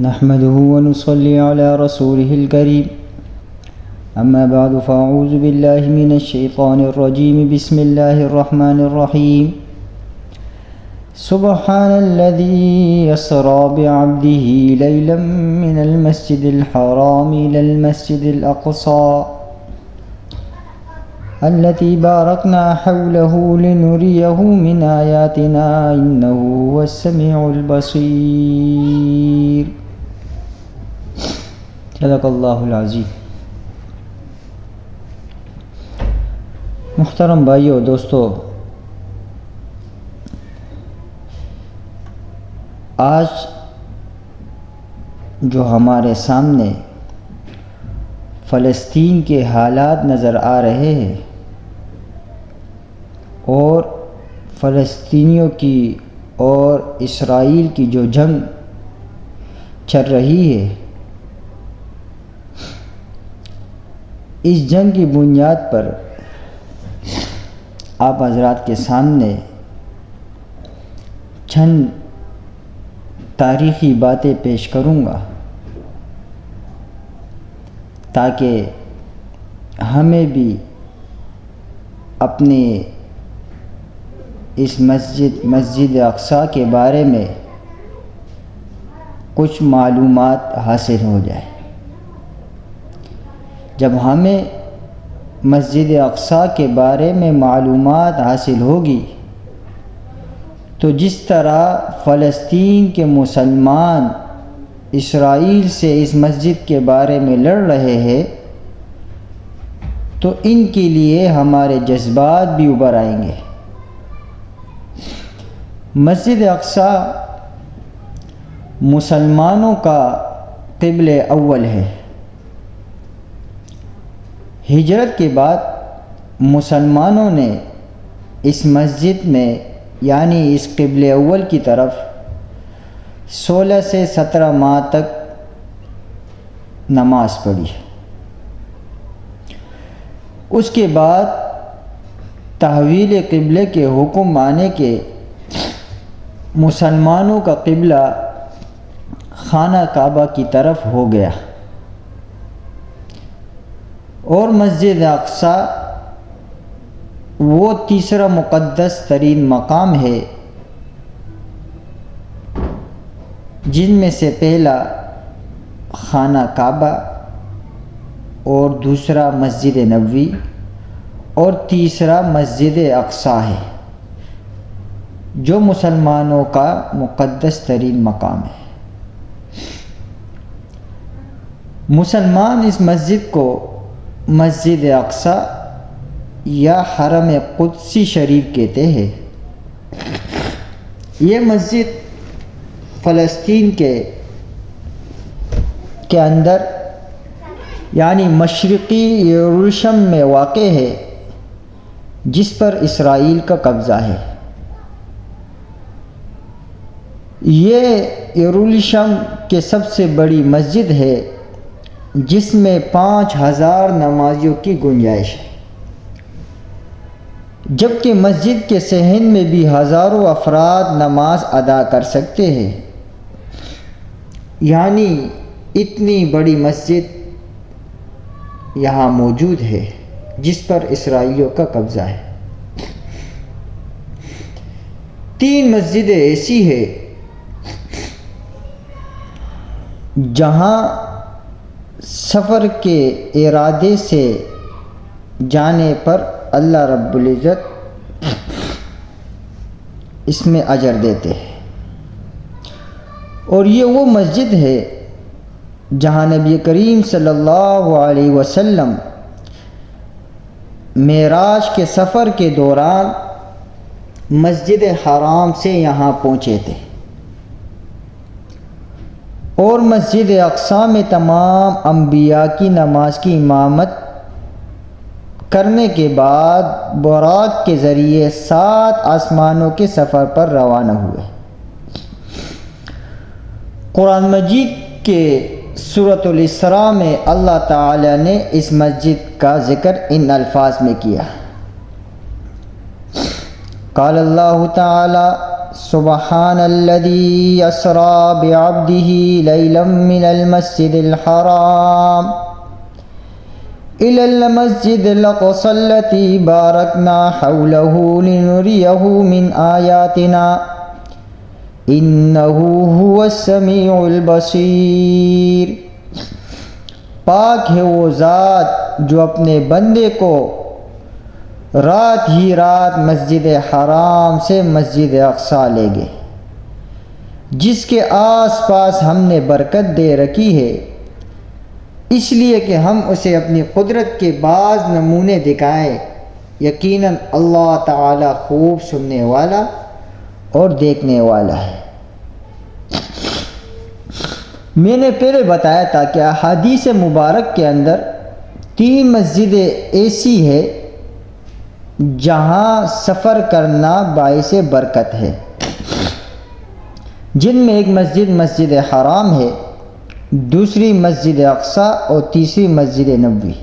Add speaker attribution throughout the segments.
Speaker 1: نحمده ونصلي على رسوله الكريم أما بعد فأعوذ بالله من الشيطان الرجيم بسم الله الرحمن الرحيم سبحان الذي يسرى بعبده ليلا من المسجد الحرام إلى المسجد الأقصى التي باركنا حوله لنريه من آياتنا إنه هو السميع البصير صدق اللہ العظیم۔ محترم بھائیو دوستو، آج جو ہمارے سامنے فلسطین کے حالات نظر آ رہے ہیں اور فلسطینیوں کی اور اسرائیل کی جو جنگ چل رہی ہے، اس جنگ کی بنیاد پر آپ حضرات کے سامنے چند تاریخی باتیں پیش کروں گا تاکہ ہمیں بھی اپنے اس مسجد اقصیٰ کے بارے میں کچھ معلومات حاصل ہو جائے۔ جب ہمیں مسجد اقصیٰ کے بارے میں معلومات حاصل ہوگی تو جس طرح فلسطین کے مسلمان اسرائیل سے اس مسجد کے بارے میں لڑ رہے ہیں تو ان کے لیے ہمارے جذبات بھی ابھر آئیں گے۔ مسجد اقصیٰ مسلمانوں کا قبلہ اول ہے۔ ہجرت کے بعد مسلمانوں نے اس مسجد میں یعنی اس قبلہ اول کی طرف 16 سے 17 ماہ تک نماز پڑھی۔ اس کے بعد تحویل قبلے کے حکم آنے کے مسلمانوں کا قبلہ خانہ کعبہ کی طرف ہو گیا اور مسجد اقصیٰ وہ تیسرا مقدس ترین مقام ہے جن میں سے پہلا خانہ کعبہ اور دوسرا مسجد نبوی اور تیسرا مسجد اقصیٰ ہے جو مسلمانوں کا مقدس ترین مقام ہے۔ مسلمان اس مسجد کو مسجد اقصیٰ یا حرم قدسی شریف کہتے ہیں۔ یہ مسجد فلسطین کے اندر یعنی مشرقی یروشلم میں واقع ہے جس پر اسرائیل کا قبضہ ہے۔ یہ یروشلم کے سب سے بڑی مسجد ہے جس میں 5000 نمازیوں کی گنجائش ہے، جبکہ مسجد کے صحن میں بھی ہزاروں افراد نماز ادا کر سکتے ہیں۔ یعنی اتنی بڑی مسجد یہاں موجود ہے جس پر اسرائیلیوں کا قبضہ ہے۔ 3 مسجدیں ایسی ہیں جہاں سفر کے ارادے سے جانے پر اللہ رب العزت اس میں اجر دیتے ہیں، اور یہ وہ مسجد ہے جہاں نبی کریم صلی اللہ علیہ وسلم معراج کے سفر کے دوران مسجد حرام سے یہاں پہنچے تھے، اور مسجد اقصیٰ میں تمام انبیاء کی نماز کی امامت کرنے کے بعد براق کے ذریعے 7 آسمانوں کے سفر پر روانہ ہوئے۔ قرآن مجید کے سورۃ الاسراء میں اللہ تعالی نے اس مسجد کا ذکر ان الفاظ میں کیا۔ قال اللہ تعالی سبحان الذي أسرى بعبده ليلا من المسجد الحرام إلى المسجد الأقصى الذي باركنا حوله لنريه من آياتنا إنه هو السميع البصير۔ پاک ہے وہ ذات جو اپنے بندے کو رات ہی رات مسجد حرام سے مسجد اقصیٰ لے گئے، جس کے آس پاس ہم نے برکت دے رکھی ہے، اس لیے کہ ہم اسے اپنی قدرت کے بعض نمونے دکھائیں۔ یقیناً اللہ تعالی خوب سننے والا اور دیکھنے والا ہے۔ میں نے پہلے بتایا تھا کہ احادیث مبارک کے اندر 3 مسجدیں ایسی ہے جہاں سفر کرنا باعث برکت ہے، جن میں ایک مسجد مسجد حرام ہے، دوسری مسجد اقصیٰ اور تیسری مسجد نبوی۔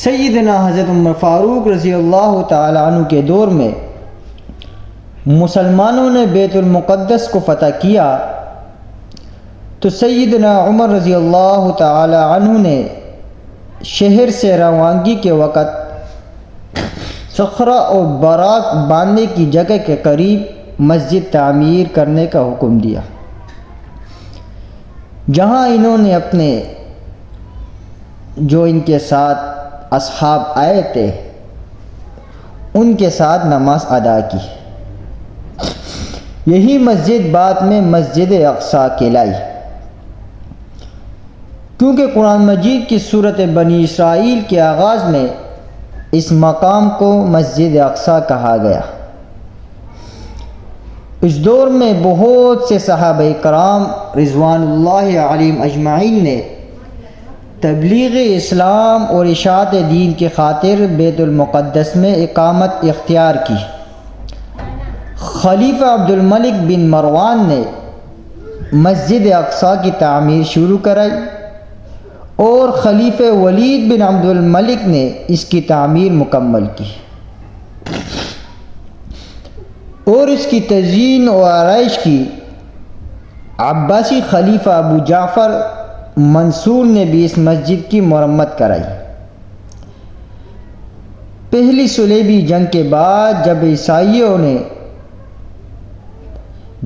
Speaker 1: سیدنا حضرت عمر فاروق رضی اللہ تعالی عنہ کے دور میں مسلمانوں نے بیت المقدس کو فتح کیا تو سیدنا عمر رضی اللہ تعالی عنہ نے شہر سے روانگی کے وقت صخرہ اور براق باندھنے کی جگہ کے قریب مسجد تعمیر کرنے کا حکم دیا، جہاں انہوں نے اپنے جو ان کے ساتھ اصحاب آئے تھے ان کے ساتھ نماز ادا کی۔ یہی مسجد بعد میں مسجد اقصیٰ کہلائی، کیونکہ قرآن مجید کی سورۃ بنی اسرائیل کے آغاز میں اس مقام کو مسجد اقصیٰ کہا گیا۔ اس دور میں بہت سے صحابہ کرام رضوان اللہ علیہم اجمعین نے تبلیغ اسلام اور اشاعت دین کی خاطر بیت المقدس میں اقامت اختیار کی۔ خلیفہ عبد الملک بن مروان نے مسجد اقصیٰ کی تعمیر شروع کرائی اور خلیفہ ولید بن عبد الملک نے اس کی تعمیر مکمل کی، اور اس کی تزئین و آرائش کی عباسی خلیفہ ابو جعفر منصور نے بھی اس مسجد کی مرمت کرائی۔ پہلی صلیبی جنگ کے بعد جب عیسائیوں نے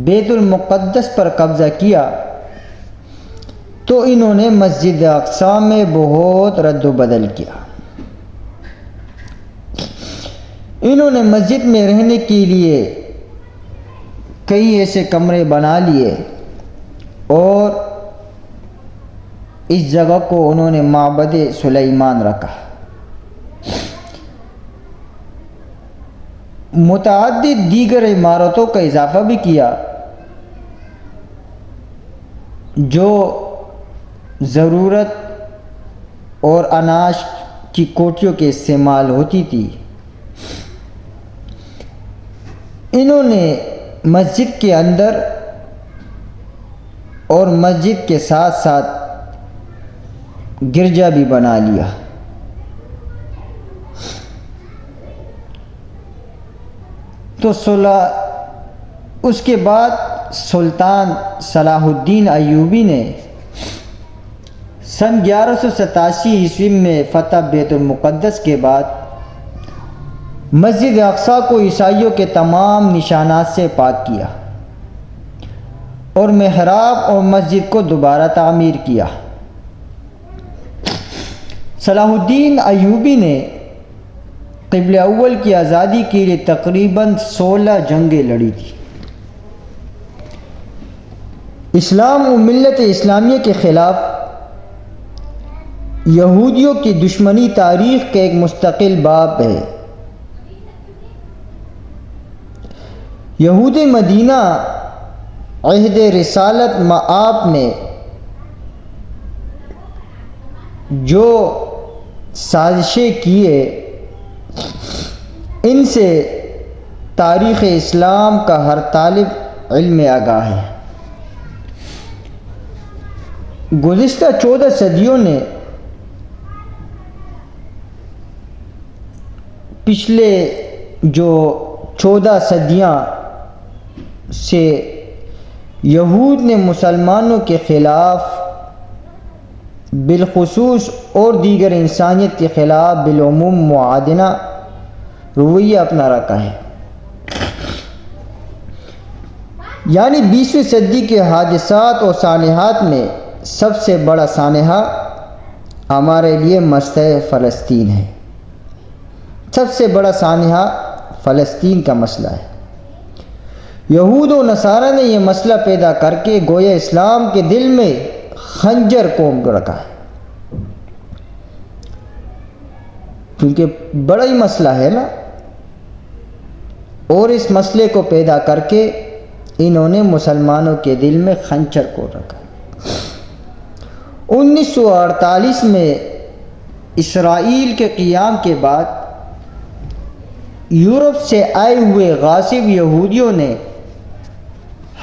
Speaker 1: بیت المقدس پر قبضہ کیا تو انہوں نے مسجد اقصیٰ میں بہت رد و بدل کیا۔ انہوں نے مسجد میں رہنے کے لیے کئی ایسے کمرے بنا لیے اور اس جگہ کو انہوں نے معبد سلیمان رکھا۔ متعدد دیگر عمارتوں کا اضافہ بھی کیا جو ضرورت اور اناج کی کوٹھیوں کے استعمال ہوتی تھی۔ انہوں نے مسجد کے اندر اور مسجد کے ساتھ ساتھ گرجا بھی بنا لیا۔ تو اس کے بعد سلطان صلاح الدین ایوبی نے سن 1187 عیسوی میں فتح بیت المقدس کے بعد مسجد اقصیٰ کو عیسائیوں کے تمام نشانات سے پاک کیا اور محراب اور مسجد کو دوبارہ تعمیر کیا۔ صلاح الدین ایوبی نے قبلہ اول کی آزادی کے لیے تقریباً 16 جنگیں لڑی تھی۔ اسلام و ملت اسلامیہ کے خلاف یہودیوں کی دشمنی تاریخ کا ایک مستقل باب ہے۔ یہود مدینہ عہد رسالت مآب میں جو سازشیں کیے ان سے تاریخ اسلام کا ہر طالب علم آگاہ ہے۔ گزشتہ 14 صدیوں نے پچھلے جو 14 صدیاں سے یہود نے مسلمانوں کے خلاف بالخصوص اور دیگر انسانیت کے خلاف بالعموم معادنہ رویہ اپنا رکھا ہے۔ یعنی 20ویں صدی کے حادثات اور سانحات میں سب سے بڑا سانحہ ہمارے لیے مسئلہ فلسطین ہے۔ سب سے بڑا سانحہ فلسطین کا مسئلہ ہے۔ یہود و نصارہ نے یہ مسئلہ پیدا کر کے گویا اسلام کے دل میں خنجر کوم رکھا ہے، کیونکہ بڑا ہی مسئلہ ہے نا، اور اس مسئلے کو پیدا کر کے انہوں نے مسلمانوں کے دل میں خنجر کو رکھا۔ 1948 میں اسرائیل کے قیام کے بعد یورپ سے آئے ہوئے غاصب یہودیوں نے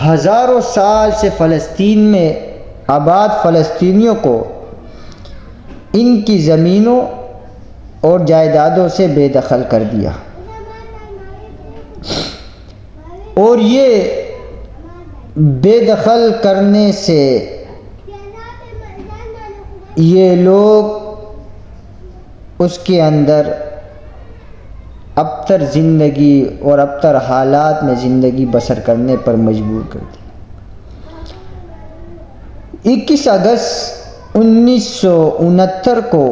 Speaker 1: ہزاروں سال سے فلسطین میں آباد فلسطینیوں کو ان کی زمینوں اور جائیدادوں سے بے دخل کر دیا، اور یہ بے دخل کرنے سے یہ لوگ اس کے اندر ابتر زندگی اور ابتر حالات میں زندگی بسر کرنے پر مجبور کر دی۔ 21 اگست 1969 کو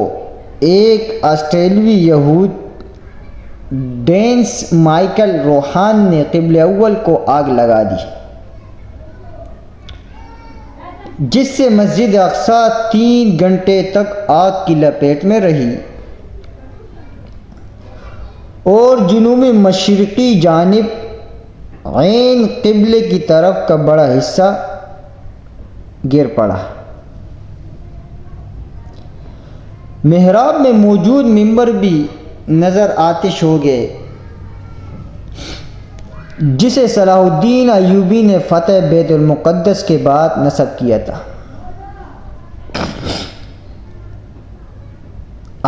Speaker 1: ایک آسٹریلوی یہود ڈینس مائیکل روہان نے قبلہ اول کو آگ لگا دی، جس سے مسجد اقصی 3 گھنٹے تک آگ کی لپیٹ میں رہی اور جنوبی مشرقی جانب عین قبلے کی طرف کا بڑا حصہ گر پڑا۔ محراب میں موجود ممبر بھی نظر آتش ہو گئے، جسے صلاح الدین ایوبی نے فتح بیت المقدس کے بعد نصب کیا تھا۔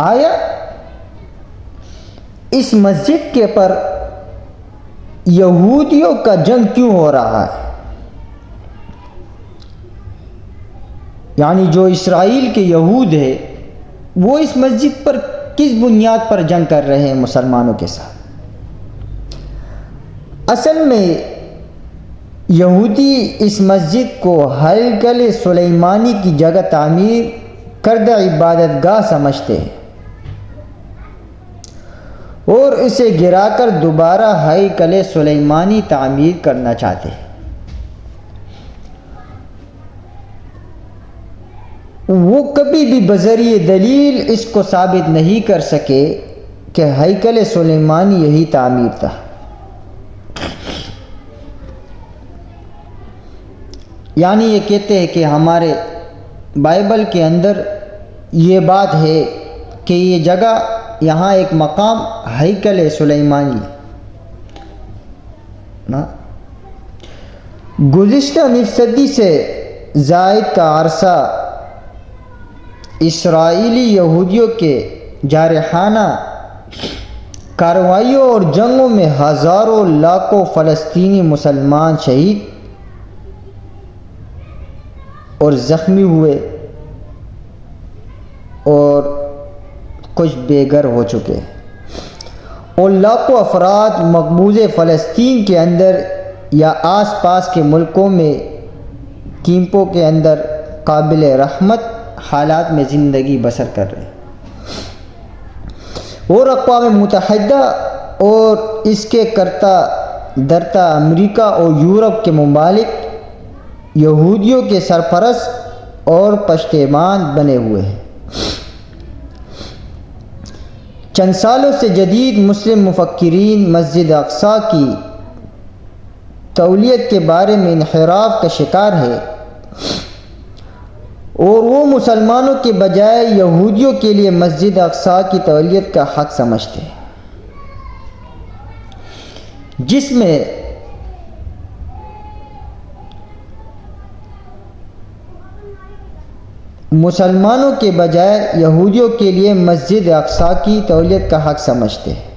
Speaker 1: آیا اس مسجد کے پر یہودیوں کا جنگ کیوں ہو رہا ہے؟ یعنی جو اسرائیل کے یہود ہیں وہ اس مسجد پر کس بنیاد پر جنگ کر رہے ہیں مسلمانوں کے ساتھ؟ اصل میں یہودی اس مسجد کو ہیکل سلیمانی کی جگہ تعمیر کردہ عبادت گاہ سمجھتے ہیں اور اسے گرا کر دوبارہ ہیکل سلیمانی تعمیر کرنا چاہتے ہیں۔ وہ کبھی بھی بذریعہ دلیل اس کو ثابت نہیں کر سکے کہ ہیکل سلیمانی یہی تعمیر تھا۔ یعنی یہ کہتے ہیں کہ ہمارے بائبل کے اندر یہ بات ہے کہ یہ جگہ یہاں ایک مقام ہیکل سلیمانی نا۔ گزشتہ نصف صدی سے زائد کا عرصہ اسرائیلی یہودیوں کے جارحانہ کارروائیوں اور جنگوں میں ہزاروں لاکھوں فلسطینی مسلمان شہید اور زخمی ہوئے اور کچھ بے گھر ہو چکے، اور لاکھوں افراد مقبوض فلسطین کے اندر یا آس پاس کے ملکوں میں کیمپوں کے اندر قابل رحمت حالات میں زندگی بسر کر رہے ہیں، اور اقوام متحدہ اور اس کے کرتا درتا امریکہ اور یورپ کے ممالک یہودیوں کے سرپرست اور پشتیبان بنے ہوئے ہیں۔ چند سالوں سے جدید مسلم مفکرین مسجد اقصی کی تولیت کے بارے میں انحراف کا شکار ہے، اور وہ مسلمانوں کے بجائے یہودیوں کے لیے مسجد اقصی کی تولیت کا حق سمجھتے ہیں، جس میں مسلمانوں کے بجائے یہودیوں کے لیے مسجد اقصی کی تولیت کا حق سمجھتے ہیں۔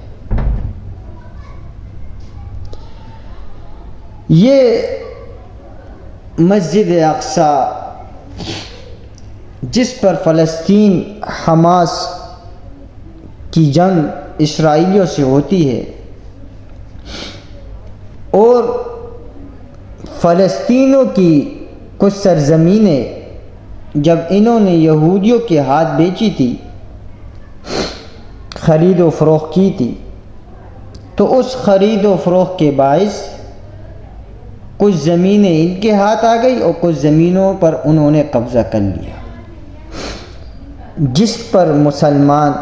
Speaker 1: یہ مسجد اقصیٰ جس پر فلسطین حماس کی جنگ اسرائیلیوں سے ہوتی ہے، اور فلسطینیوں کی کچھ سرزمینیں جب انہوں نے یہودیوں کے ہاتھ بیچی تھی، خرید و فروخت کی تھی، تو اس خرید و فروخت کے باعث کچھ زمینیں ان کے ہاتھ آ گئی اور کچھ زمینوں پر انہوں نے قبضہ کر لیا، جس پر مسلمان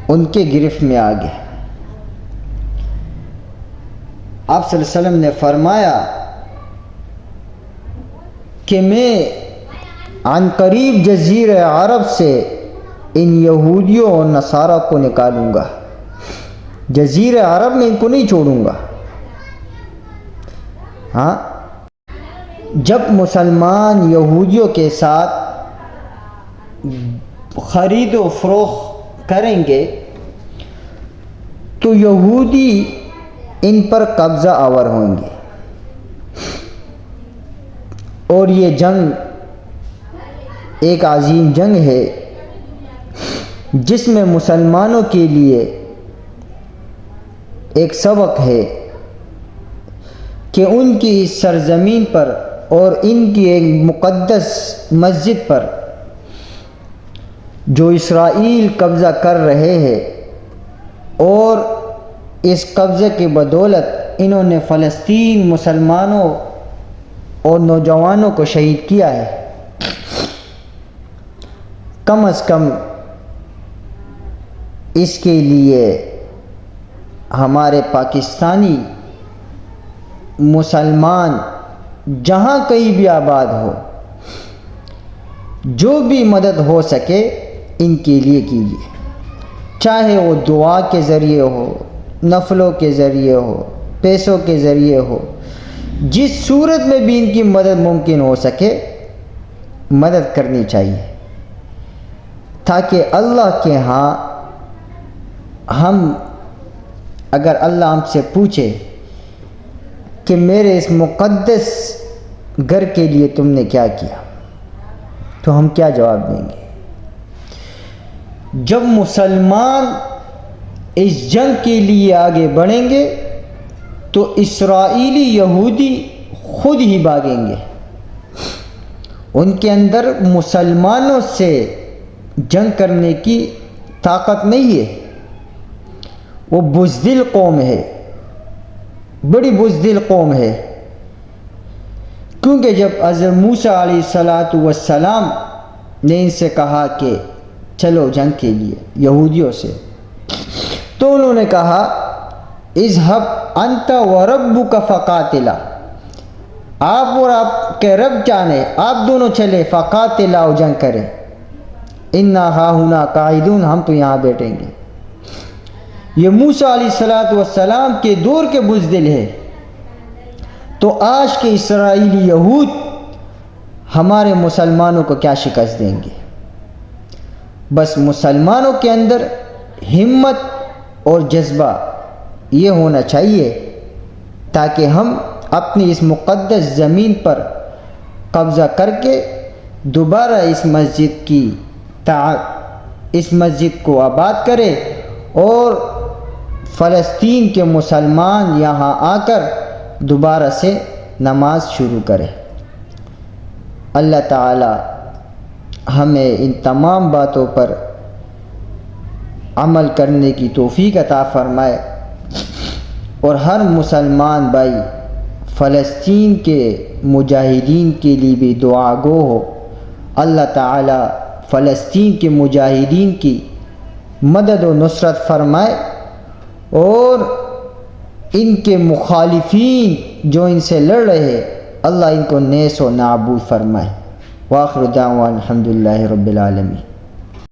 Speaker 1: ان کے گرفت میں آ گئے۔ آپ صلی اللہ علیہ وسلم نے فرمایا کہ میں عن قریب جزیرہ عرب سے ان یہودیوں اور نصارہ کو نکالوں گا، جزیرہ عرب میں ان کو نہیں چھوڑوں گا۔ ہاں، جب مسلمان یہودیوں کے ساتھ خرید و فروخت کریں گے تو یہودی ان پر قبضہ آور ہوں گے، اور یہ جنگ ایک عظیم جنگ ہے جس میں مسلمانوں کے لیے ایک سبق ہے کہ ان کی اس سرزمین پر اور ان کی ایک مقدس مسجد پر جو اسرائیل قبضہ کر رہے ہیں، اور اس قبضے کی بدولت انہوں نے فلسطین مسلمانوں اور نوجوانوں کو شہید کیا ہے، کم از کم اس کے لیے ہمارے پاکستانی مسلمان جہاں کہیں بھی آباد ہو، جو بھی مدد ہو سکے ان کے لیے کیجیے، چاہے وہ دعا کے ذریعے ہو، نفلوں کے ذریعے ہو، پیسوں کے ذریعے ہو، جس صورت میں بھی ان کی مدد ممکن ہو سکے مدد کرنی چاہیے، تاکہ اللہ کے ہاں ہم اگر اللہ ہم سے پوچھے کہ میرے اس مقدس گھر کے لیے تم نے کیا کیا، تو ہم کیا جواب دیں گے؟ جب مسلمان اس جنگ کے لیے آگے بڑھیں گے تو اسرائیلی یہودی خود ہی بھاگیں گے، ان کے اندر مسلمانوں سے جنگ کرنے کی طاقت نہیں ہے، وہ بزدل قوم ہے، بڑی بزدل قوم ہے، کیونکہ جب حضرت موسیٰ علیہ السلام نے ان سے کہا کہ چلو جنگ کے لیے یہودیوں سے، تو انہوں نے کہا اذهب انت وربک فقاتلا، آپ اور آپ کے رب جانے، آپ دونوں چلے، فقاتلا، جنگ کریں، انا ہاہنا قاعدون، ہم تو یہاں بیٹھیں گے۔ یہ موسیٰ علیہ السلام کے دور کے بزدل ہے، تو آج کے اسرائیلی یہود ہمارے مسلمانوں کو کیا شکست دیں گے؟ بس مسلمانوں کے اندر ہمت اور جذبہ یہ ہونا چاہیے تاکہ ہم اپنی اس مقدس زمین پر قبضہ کر کے دوبارہ اس مسجد کو آباد کرے، اور فلسطین کے مسلمان یہاں آ کر دوبارہ سے نماز شروع کرے۔ اللہ تعالی ہمیں ان تمام باتوں پر عمل کرنے کی توفیق عطا فرمائے، اور ہر مسلمان بھائی فلسطین کے مجاہدین کے لیے بھی دعا گو ہو۔ اللہ تعالی فلسطین کے مجاہدین کی مدد و نصرت فرمائے، اور ان کے مخالفین جو ان سے لڑ رہے اللہ ان کو نیس و نابود فرمائے۔ وآخر دعوانا الحمدللہ رب العالمین۔